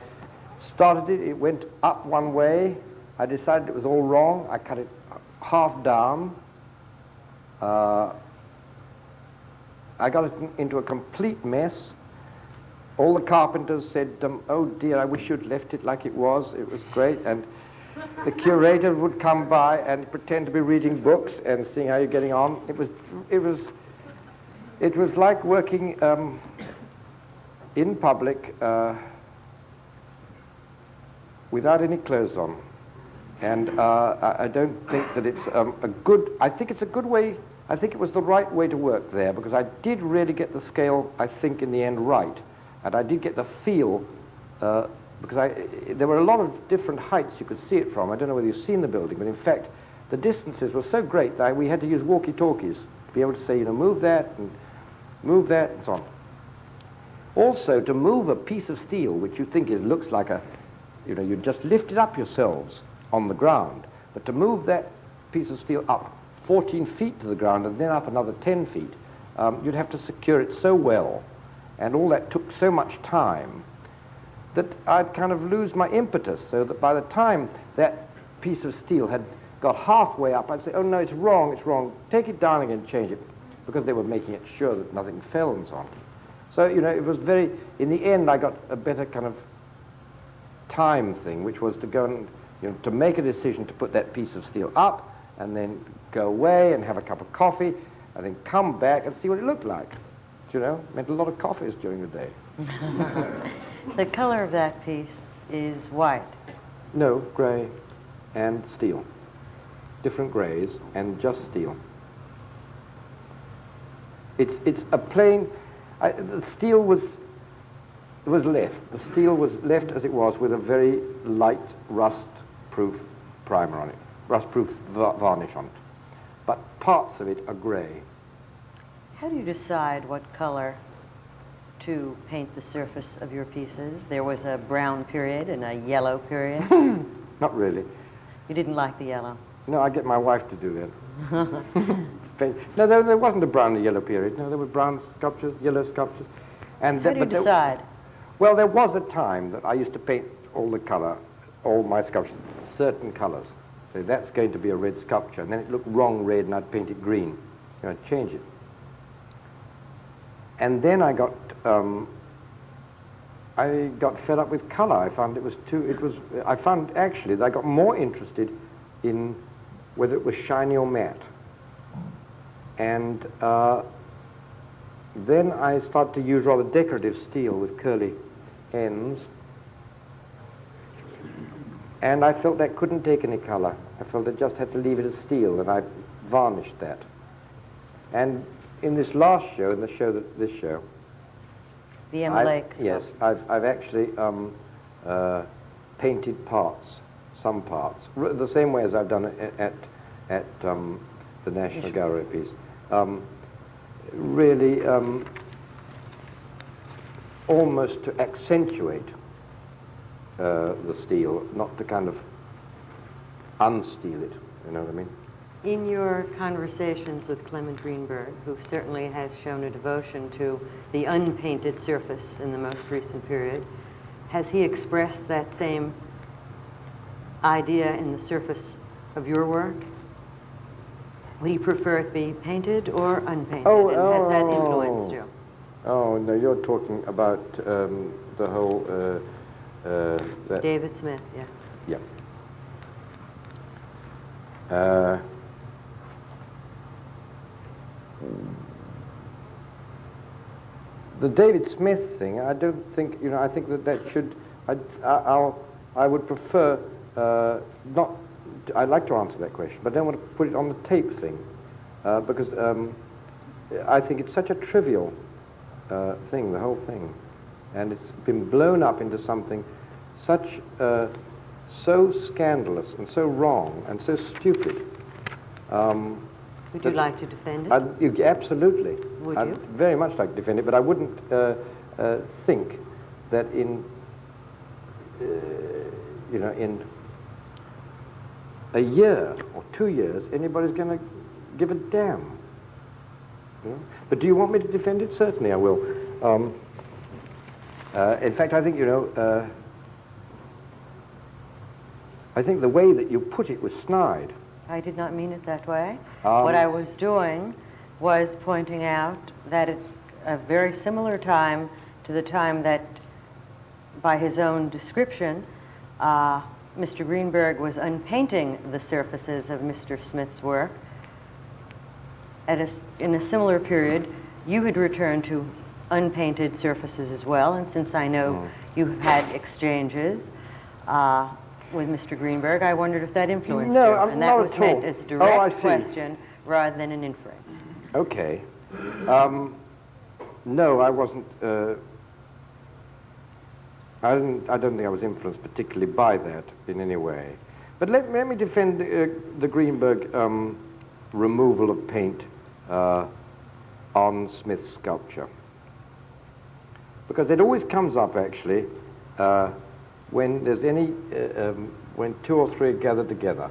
Speaker 2: started it, it went up one way, I decided it was all wrong, I cut it half down, I got it into a complete mess. All the carpenters said, oh dear, I wish you'd left it like it was great, and the curator would come by and pretend to be reading books and seeing how you're getting on. It was like working in public without any clothes on. And I don't think that it's I think it's a good way, I think it was the right way to work there, because I did really get the scale, I think, in the end right. And I did get the feel, because there were a lot of different heights you could see it from. I don't know whether you've seen the building, but in fact, the distances were so great that we had to use walkie-talkies to be able to say, move that, and so on. Also, to move a piece of steel, which you think looks like you just lift it up yourselves on the ground, but to move that piece of steel up 14 feet to the ground and then up another 10 feet, you'd have to secure it so well, and all that took so much time that I'd kind of lose my impetus, so that by the time that piece of steel had got halfway up, I'd say, oh no, it's wrong, take it down again, change it, because they were making it sure that nothing fell and so on. So, it was in the end I got a better kind of time thing, which was to go and, to make a decision to put that piece of steel up, and then go away and have a cup of coffee, and then come back and see what it looked like. Meant a lot of coffees during the day.
Speaker 1: The color of that piece is white.
Speaker 2: No, grey and steel. Different greys and just steel. It's a plain. The steel was left. The steel was left as it was, with a very light rust-proof primer on it, rust-proof varnish on it. But parts of it are grey.
Speaker 1: How do you decide what color to paint the surface of your pieces? There was a brown period and a yellow period.
Speaker 2: Not really.
Speaker 1: You didn't like the yellow?
Speaker 2: No, I get my wife to do that. No, there wasn't a brown and yellow period. No, there were brown sculptures, yellow sculptures. And
Speaker 1: how do you decide?
Speaker 2: Well, there was a time that I used to paint all my sculptures, certain colors, say that's going to be a red sculpture, and then it looked wrong red, and I'd paint it green. I'd change it. And then I got fed up with color. I found I found actually that I got more interested in whether it was shiny or matte. And then I started to use rather decorative steel with curly ends. And I felt that couldn't take any color. I felt I just had to leave it as steel, and I varnished that. And in this last show, in the show this show,
Speaker 1: the Emma Lake
Speaker 2: yes, I've actually painted parts, some parts, the same way as I've done it at the National Gallery piece. Really, almost to accentuate the steel, not to kind of unsteel it. You know what I mean?
Speaker 1: In your conversations with Clement Greenberg, who certainly has shown a devotion to the unpainted surface in the most recent period, has he expressed that same idea in the surface of your work? Would you prefer it be painted or unpainted? And has that influenced you?
Speaker 2: Oh, no, you're talking about the whole...
Speaker 1: David Smith, yeah.
Speaker 2: Yeah. The David Smith thing, I don't think, I think that should, I would prefer not, I'd like to answer that question, but I don't want to put it on the tape thing, because I think it's such a trivial thing, the whole thing, and it's been blown up into something such, so scandalous and so wrong and so stupid.
Speaker 1: Would you like to defend it?
Speaker 2: Absolutely.
Speaker 1: Would
Speaker 2: I'd
Speaker 1: you?
Speaker 2: very much like to defend it, but I wouldn't think that in a year or 2 years anybody's going to give a damn. But do you want me to defend it? Certainly I will. In fact, I think, I think the way that you put it was snide.
Speaker 1: I did not mean it that way. What I was doing was pointing out that at a very similar time to the time that, by his own description, Mr. Greenberg was unpainting the surfaces of Mr. Smith's work, in a similar period, you had returned to unpainted surfaces as well, and since I know you have had exchanges with Mr. Greenberg, I wondered if that influenced you. And that was meant as a direct question rather than an inference.
Speaker 2: Okay. No, I wasn't. I don't think I was influenced particularly by that in any way. But let me defend the Greenberg removal of paint on Smith's sculpture, because it always comes up actually when there's any when two or three are gathered together,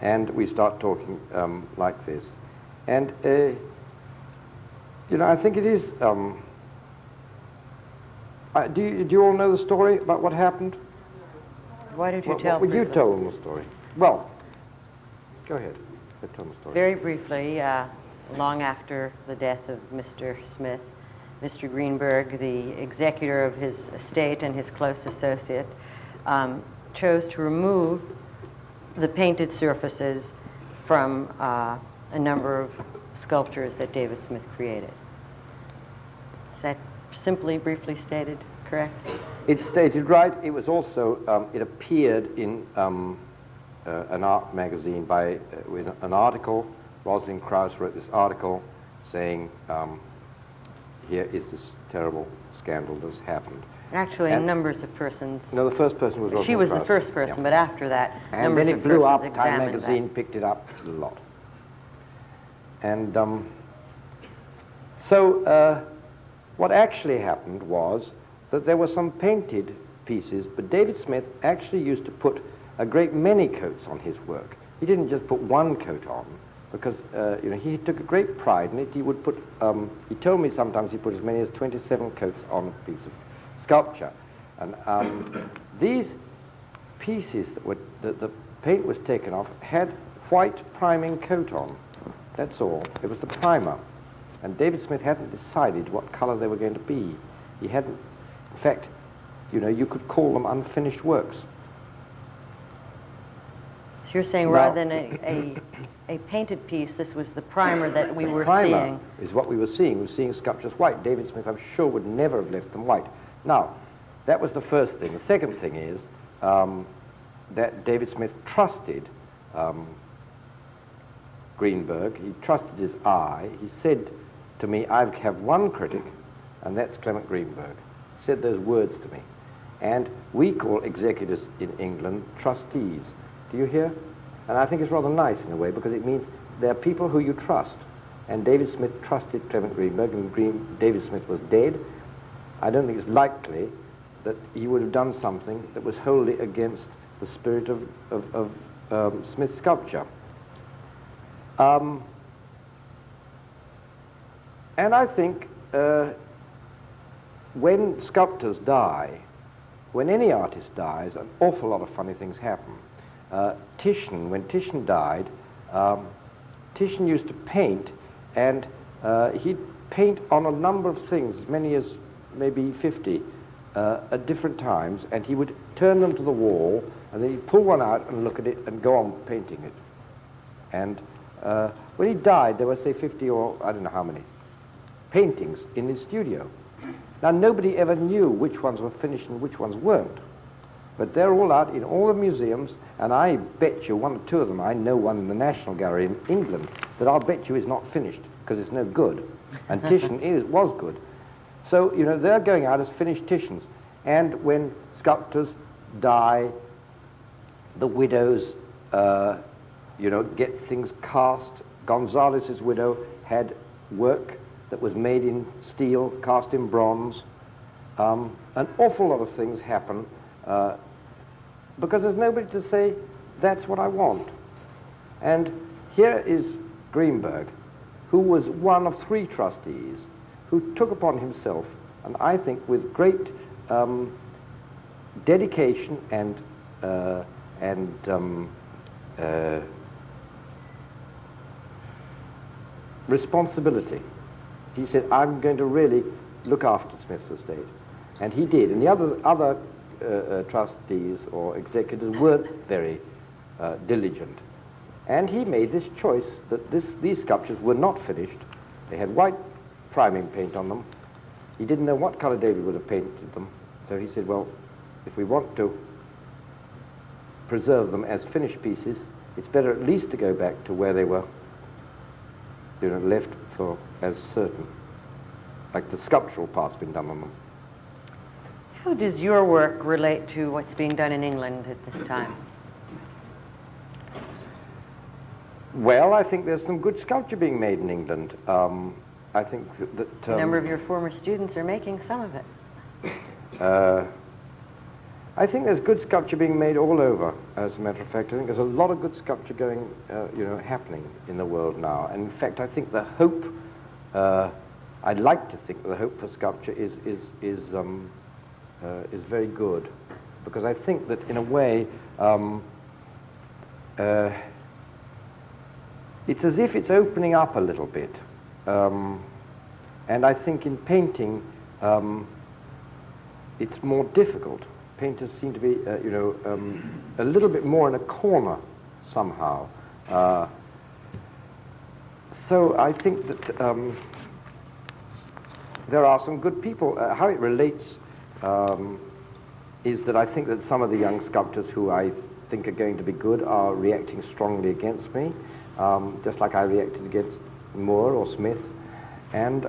Speaker 2: and we start talking like this, and I think it is. Do you all know the story about what happened?
Speaker 1: Why did you tell?
Speaker 2: You tell them the story. Well, go ahead. Tell them the story.
Speaker 1: Very briefly, long after the death of Mr. Smith, Mr. Greenberg, the executor of his estate and his close associate, chose to remove the painted surfaces from a number of sculptures that David Smith created. Is that simply, briefly stated correct?
Speaker 2: It's stated right. It was also, it appeared in an art magazine by with an article. Rosalind Krauss wrote this article saying, here is this terrible scandal that's happened.
Speaker 1: Actually, numbers of persons.
Speaker 2: No, the first person was Rosalind
Speaker 1: She was
Speaker 2: Krauss.
Speaker 1: The first person, but after that,
Speaker 2: and
Speaker 1: numbers
Speaker 2: then it
Speaker 1: of
Speaker 2: blew up.
Speaker 1: persons
Speaker 2: Time
Speaker 1: examined
Speaker 2: magazine
Speaker 1: that.
Speaker 2: picked it up a lot. And so what actually happened was that there were some painted pieces, but David Smith actually used to put a great many coats on his work. He didn't just put one coat on, because he took a great pride in it. He would put, he told me sometimes he put as many as 27 coats on a piece of sculpture. And these pieces that were, the paint was taken off, had white priming coat on. That's all. It was the primer. And David Smith hadn't decided what color they were going to be. He hadn't, in fact, you know, you could call them unfinished works.
Speaker 1: So you're saying rather than a painted piece, this was the primer that we were
Speaker 2: Primer
Speaker 1: seeing.
Speaker 2: is what we were seeing. We were seeing sculptures white. David Smith, I'm sure, would never have left them white. Now, that was the first thing. The second thing is that David Smith trusted Greenberg. He trusted his eye. He said to me, I have one critic, and that's Clement Greenberg. He said those words to me. And we call executors in England trustees. Do you hear? And I think it's rather nice in a way, because it means they're people who you trust. And David Smith trusted Clement Greenberg, and David Smith was dead. I don't think it's likely that he would have done something that was wholly against the spirit of Smith's sculpture. And I think when sculptors die, when any artist dies, an awful lot of funny things happen. Titian, when Titian died, Titian used to paint, and he'd paint on a number of things, as many as maybe 50 at different times, and he would turn them to the wall, and then he'd pull one out and look at it and go on painting it. And when he died, there were, say, 50 or I don't know how many paintings in his studio. Now, nobody ever knew which ones were finished and which ones weren't. But they're all out in all the museums, and I bet you one or two of them, I know one in the National Gallery in England, that I'll bet you is not finished, because it's no good. And Titian was good. So, you know, they're going out as finished Titians. And when sculptors die, the widows, you know, get things cast. Gonzalez's widow had work that was made in steel, cast in bronze. An awful lot of things happen because there's nobody to say, that's what I want. And here is Greenberg, who was one of 3 trustees, who took upon himself, and I think with great dedication and responsibility. He said, I'm going to really look after Smith's estate. And he did. And the other trustees or executors weren't very diligent. And he made this choice that these sculptures were not finished. They had white priming paint on them. He didn't know what color David would have painted them. So he said, well, if we want to preserve them as finished pieces, it's better at least to go back to where they were, you know, left for as certain, like the sculptural part's been done on them.
Speaker 1: How does your work relate to what's being done in England at this time?
Speaker 2: Well, I think there's some good sculpture being made in England. I think that...
Speaker 1: a number of your former students are making some of it.
Speaker 2: I think there's good sculpture being made all over, as a matter of fact. I think there's a lot of good sculpture going, you know, happening in the world now. And in fact, I think the hope, I'd like to think that the hope for sculpture is very good. Because I think that, in a way, it's as if it's opening up a little bit. And I think in painting, it's more difficult. Painters seem to be, you know, a little bit more in a corner somehow. So I think that there are some good people. How it relates is that I think that some of the young sculptors who I think are going to be good are reacting strongly against me, just like I reacted against Moore or Smith. And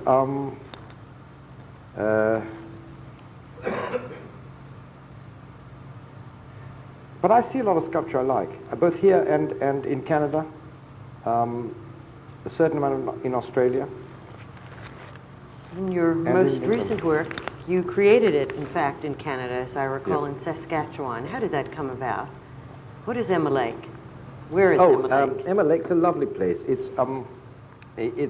Speaker 2: but I see a lot of sculpture I like, both here and in Canada, a certain amount in Australia.
Speaker 1: In your most recent work, you created it, in fact, in Canada, as I recall, in Saskatchewan. How did that come about? What is Emma Lake? Where is Emma Lake?
Speaker 2: Emma Lake's a lovely place. It's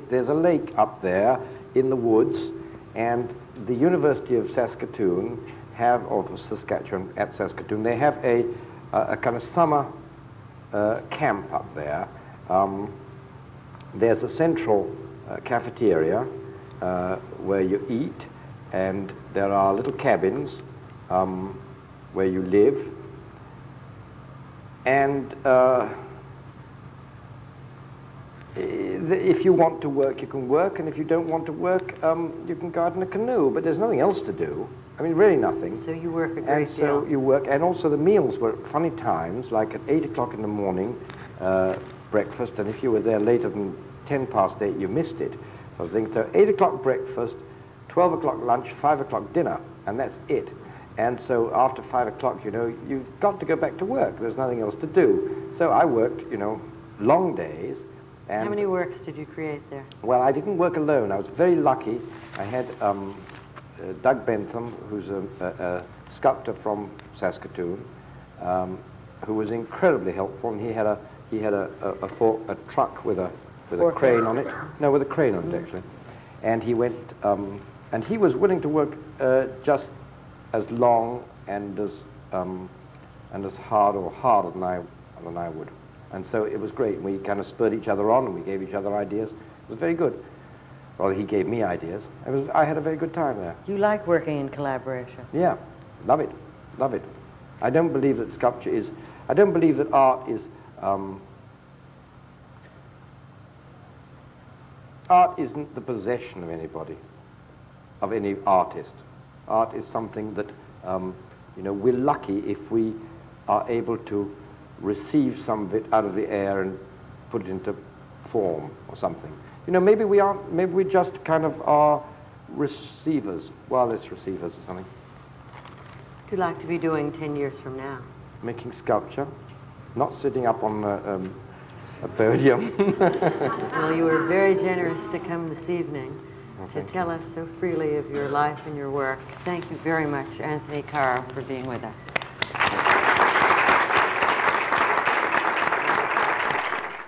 Speaker 2: there's a lake up there in the woods, and the University of Saskatoon have, or Saskatchewan at Saskatoon, they have a kind of summer camp up there. There's a central cafeteria where you eat, and there are little cabins where you live. And if you want to work, you can work, and if you don't want to work, you can go out in a canoe, but there's nothing else to do. I mean, really nothing.
Speaker 1: So you work a great
Speaker 2: and so
Speaker 1: deal.
Speaker 2: you work, and also the meals were at funny times, like at 8 o'clock in the morning, breakfast, and if you were there later than 10 past 8, you missed it. So I was thinking, so 8 o'clock breakfast, 12 o'clock lunch, 5 o'clock dinner, and that's it. And so after 5 o'clock, you know, you've got to go back to work. There's nothing else to do. So I worked, you know, long days. And
Speaker 1: how many works did you create there?
Speaker 2: well, I didn't work alone. I was very lucky. I had Doug Bentham, who's a sculptor from Saskatoon, who was incredibly helpful, and he had a truck with a crane on it. No, with a crane on it actually. And he went, and he was willing to work just as long and as hard or harder than I would. And so it was great. We kind of spurred each other on, and we gave each other ideas. It was very good. Well, he gave me ideas. I had a very good time there.
Speaker 1: You like working in collaboration?
Speaker 2: Yeah, love it, love it. I don't believe that sculpture is, I don't believe that art isn't the possession of anybody, of any artist. Art is something that, you know, we're lucky if we are able to receive some of it out of the air and put it into form or something. You know, maybe we aren't, maybe we just kind of are receivers, wireless receivers or something.
Speaker 1: What would you like to be doing 10 years from now?
Speaker 2: Making sculpture, not sitting up on a podium.
Speaker 1: Well, you were very generous to come this evening to
Speaker 2: thank
Speaker 1: tell us so freely of your life and your work. Thank you very much, Anthony Caro, for being with us.